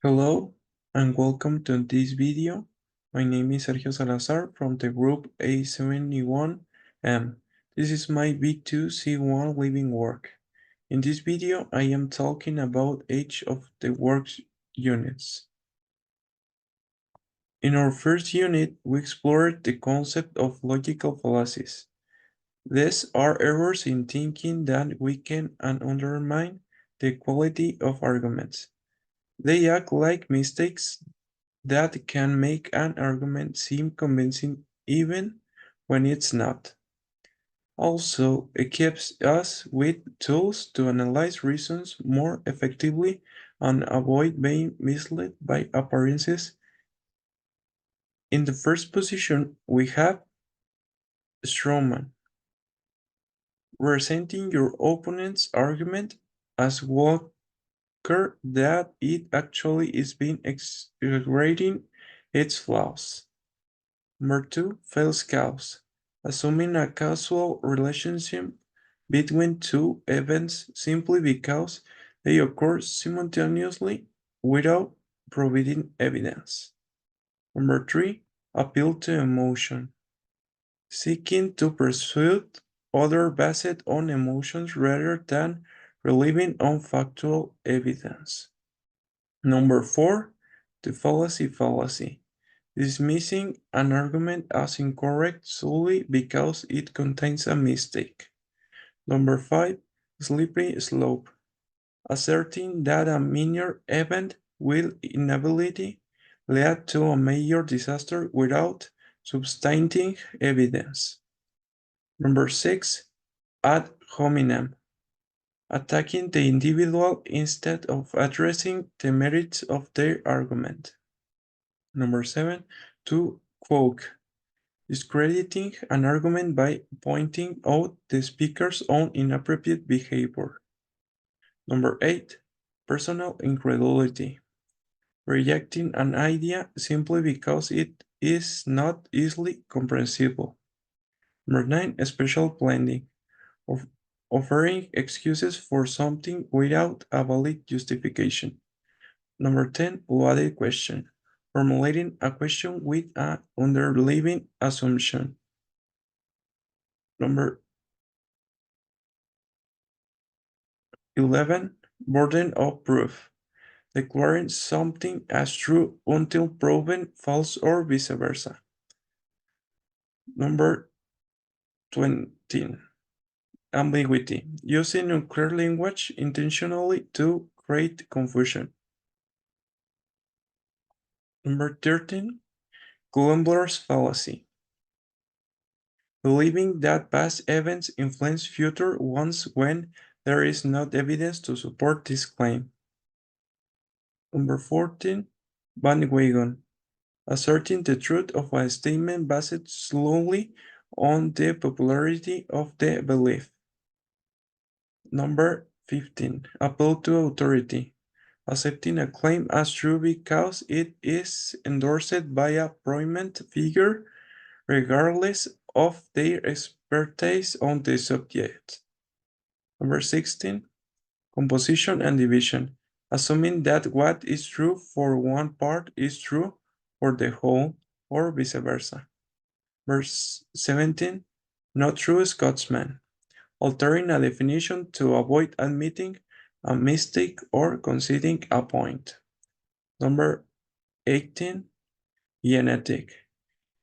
Hello and welcome to this video. My name is Sergio Salazar from the group A71M. This is my B2C1 living work. In this video, I am talking about each of the work's units. In our first unit, we explored the concept of logical fallacies. These are errors in thinking that weaken and undermine the quality of arguments. They act like mistakes that can make an argument seem convincing even when it's not. Also, it gives us with tools to analyze reasons more effectively and avoid being misled by appearances. In the first position, we have strawman, representing your opponent's argument as weaker that it actually is being exaggerating its flaws. Number 2, false cause. Assuming a causal relationship between two events simply because they occur simultaneously without providing evidence. Number 3, appeal to emotion. Seeking to persuade others based on emotions rather than relying on factual evidence. Number 4, the fallacy. Dismissing an argument as incorrect solely because it contains a mistake. Number 5, slippery slope. Asserting that a minor event will inevitably lead to a major disaster without substantiating evidence. Number 6, ad hominem. Attacking the individual instead of addressing the merits of their argument. Number 7, to quote, discrediting an argument by pointing out the speaker's own inappropriate behavior. Number 8, personal incredulity, rejecting an idea simply because it is not easily comprehensible. Number 9, special planning, offering excuses for something without a valid justification. Number 10, loaded question, formulating a question with an underlying assumption. Number 11, burden of proof, declaring something as true until proven false or vice versa. Number 20, ambiguity, using unclear language intentionally to create confusion. Number 13, Gambler's fallacy, believing that past events influence future ones when there is no evidence to support this claim. Number 14, bandwagon, asserting the truth of a statement based solely on the popularity of the belief. Number 15, appeal to authority, accepting a claim as true because it is endorsed by a prominent figure regardless of their expertise on the subject. Number 16, composition and division, assuming that what is true for one part is true for the whole or vice versa. Verse 17, not true Scotsman, altering a definition to avoid admitting a mistake or conceding a point. Number 18, genetic,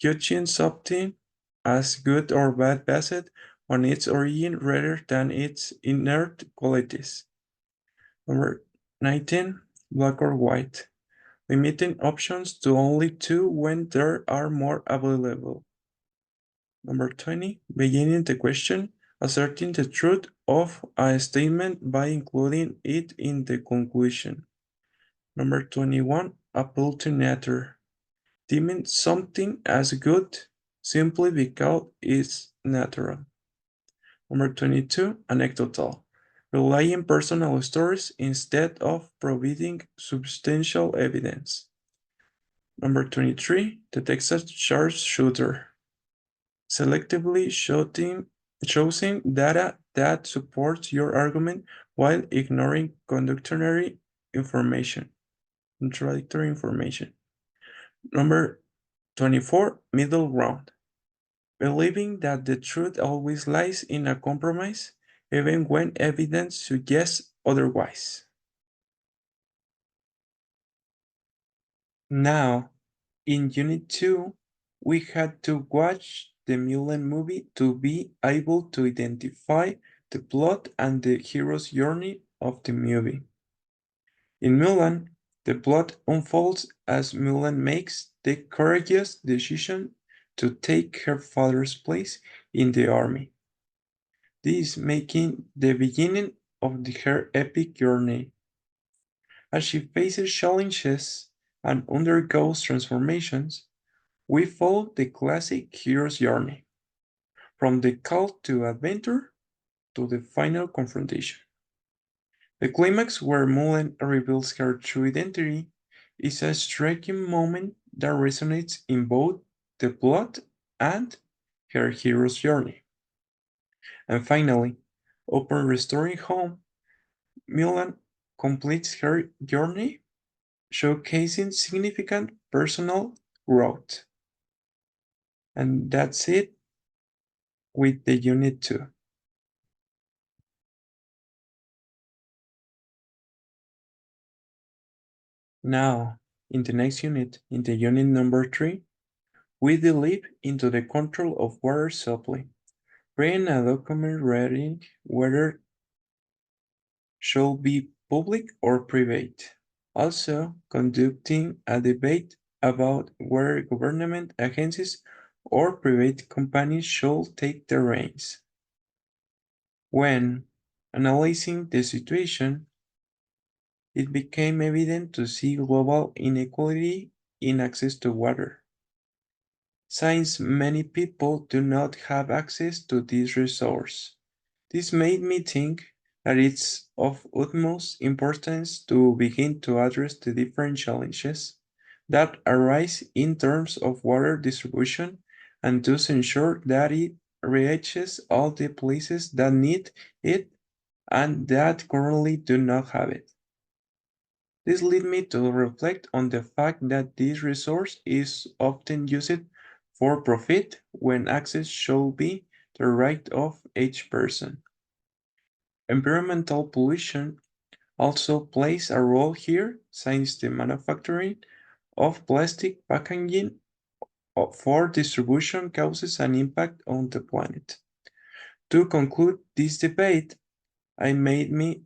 judging something as good or bad based on its origin rather than its inherent qualities. Number 19, black or white, limiting options to only two when there are more available. Number 20, beginning the question, asserting the truth of a statement by including it in the conclusion. Number 21, appeal to nature, deeming something as good simply because it's natural. Number 22, anecdotal, relying personal stories instead of providing substantial evidence. Number 23, the Texas sharpshooter, selectively choosing data that supports your argument while ignoring contradictory information. contradictory information. Number 24, middle ground. Believing that the truth always lies in a compromise, even when evidence suggests otherwise. Now, in Unit 2, we had to watch the Mulan movie to be able to identify the plot and the hero's journey of the movie. In Mulan, the plot unfolds as Mulan makes the courageous decision to take her father's place in the army. This making the beginning of her epic journey. As she faces challenges and undergoes transformations, we follow the classic hero's journey, from the call to adventure to the final confrontation. The climax where Mulan reveals her true identity is a striking moment that resonates in both the plot and her hero's journey. And finally, upon restoring home, Mulan completes her journey, showcasing significant personal growth. And that's it with the Unit 2. Now, in the next unit, in the unit number 3, we delve into the control of water supply, creating a document regarding whether should be public or private. Also, conducting a debate about whether government agencies or private companies should take the reins. When analyzing the situation, it became evident to see global inequality in access to water. Since many people do not have access to this resource, this made me think that it's of utmost importance to begin to address the different challenges that arise in terms of water distribution and thus ensure that it reaches all the places that need it and that currently do not have it. This led me to reflect on the fact that this resource is often used for profit when access should be the right of each person. Environmental pollution also plays a role here since the manufacturing of plastic packaging for distribution causes an impact on the planet. To conclude this debate, I made me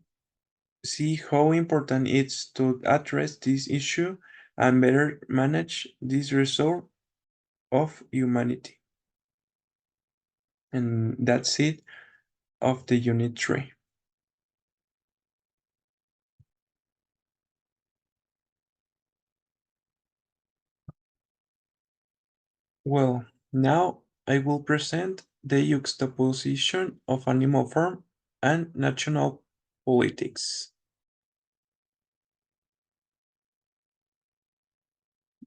see how important it is to address this issue and better manage this resource of humanity. And that's it of the unit 3. Well, now I will present the juxtaposition of animal farm and national politics.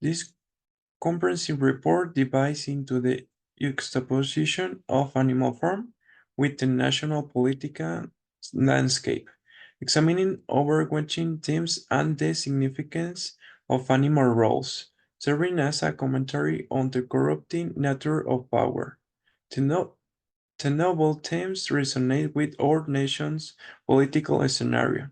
This comprehensive report divides into the juxtaposition of animal farm with the national political landscape, examining overarching themes and the significance of animal roles, serving as a commentary on the corrupting nature of power. The, no- the novel themes resonate with our nation's political scenario.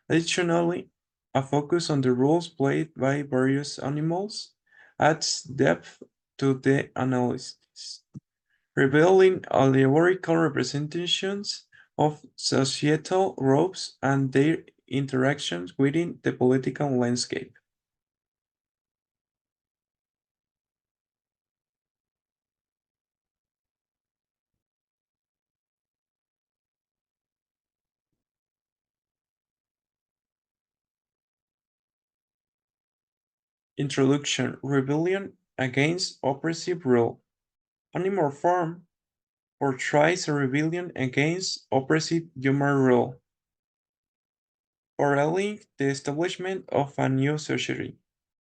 Additionally, a focus on the roles played by various animals adds depth to the analysis, revealing allegorical representations of societal roles and their interactions within the political landscape. Introduction: Rebellion against oppressive rule. Animal Farm portrays a rebellion against oppressive human rule, paralleling the establishment of a new society.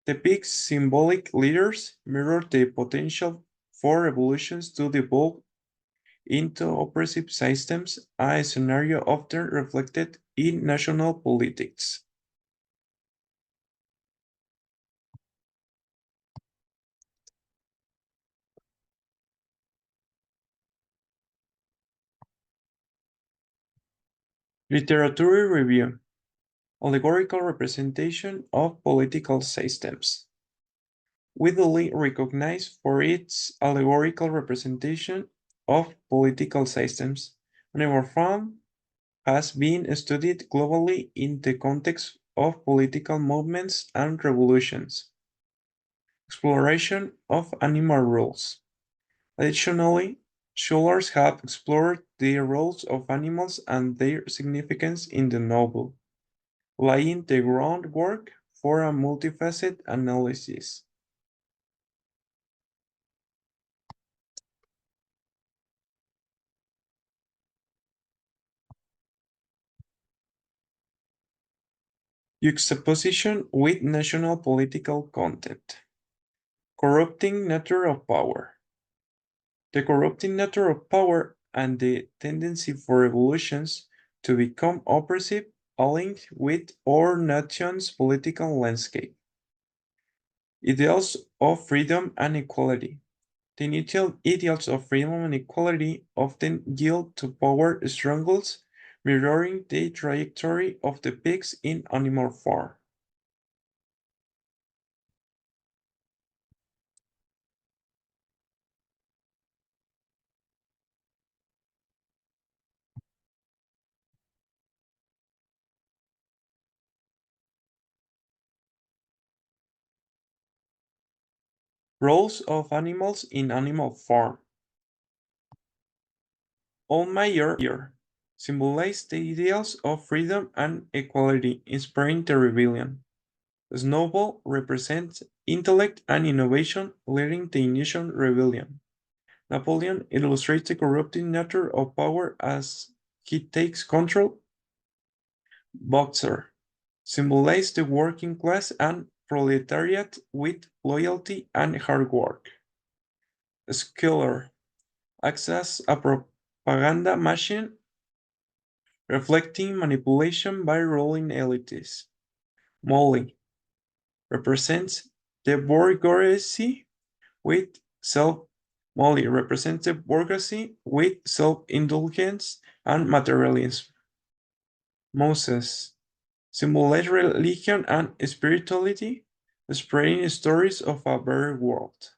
The big symbolic leaders mirror the potential for revolutions to devolve into oppressive systems, a scenario often reflected in national politics. Literature review. Allegorical representation of political systems. Widely recognized for its allegorical representation of political systems, Nivelación has been studied globally in the context of political movements and revolutions. Exploration of animal roles. Additionally, scholars have explored the roles of animals and their significance in the novel, laying the groundwork for a multifaceted analysis. Juxtaposition with national political content. Corrupting nature of power. The corrupting nature of power and the tendency for revolutions to become oppressive are linked with our nation's political landscape. Ideals of freedom and equality. The initial ideals of freedom and equality often yield to power struggles, mirroring the trajectory of the pigs in Animal Farm. Roles of animals in Animal Farm. All Mayor symbolize the ideals of freedom and equality, inspiring the rebellion. Snowball represents intellect and innovation, leading the initial rebellion. Napoleon illustrates the corrupting nature of power as he takes control. Boxer symbolizes the working class and proletariat with loyalty and hard work. Schiller acts as a propaganda machine, reflecting manipulation by ruling elites. Molly represents the bourgeoisie with self Molly represents the bourgeoisie with self-indulgence and materialism. Moses symbolize religion and spirituality, spreading stories of a better world.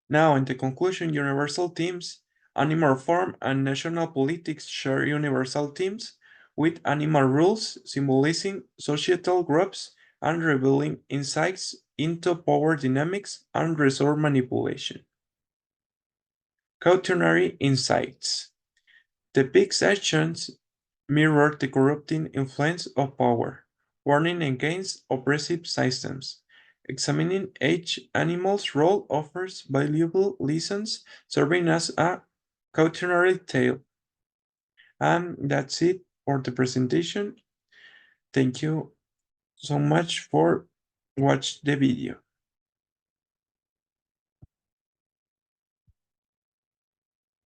Now, in the conclusion, universal themes, animal farm and national politics share universal themes, with animal rules symbolizing societal groups and revealing insights into power dynamics and resource manipulation. Cautionary insights. The pig's actions mirror the corrupting influence of power, warning against oppressive systems. Examining each animal's role offers valuable lessons, serving as a cautionary tale. And that's it for the presentation. Thank you so much for watching the video.